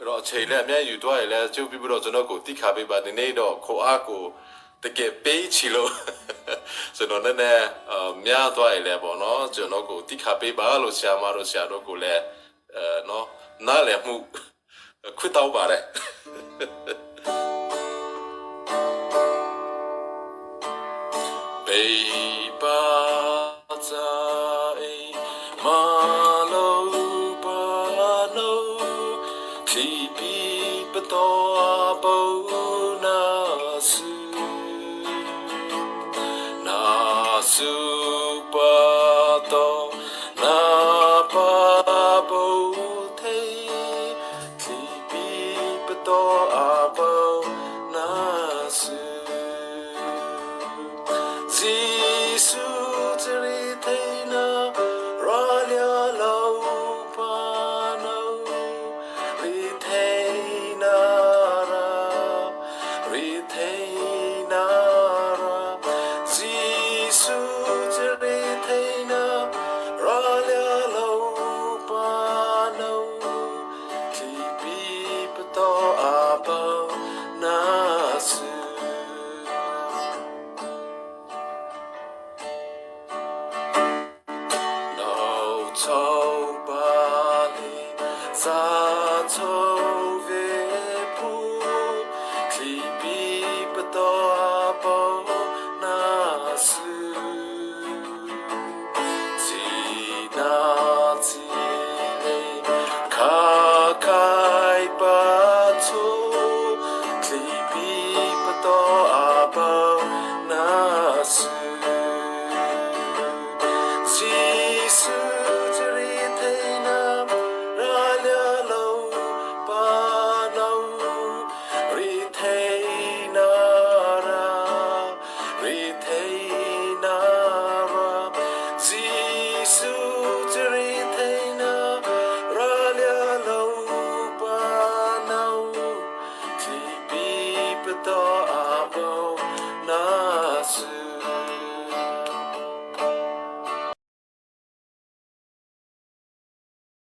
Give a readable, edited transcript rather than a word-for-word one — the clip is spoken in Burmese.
တော့အချိန်လည်းအများကြီးယူသွားရလဲကျုပ်ပြီးပြီးတော့ကျွန်တော်ကိုတိခါပေးပါဒီနေ့တော့ခေါ်အားကိုတကယ်ပေးချီလို့ကျွန်တော်လည်းများသွားရလဲပေါ့နော်ကျွန်တော်ကိုတိခါပေးပါလို့ဆရာမတို့ဆရာတို့ကိုလည်းနော်နားလည်မှုခွင့်တောင်းပါတယ်ပေးပါဇာအေမာလိုပါနိုတီပီပတော်ဘောနာစုနာစုပါတော်နာပါဘောထေတီပီပတော်အဘောနာစုJesus retina ralia laupano retina Jesus retina ralia laupano tipi pato apa nasu Bali, SaSa.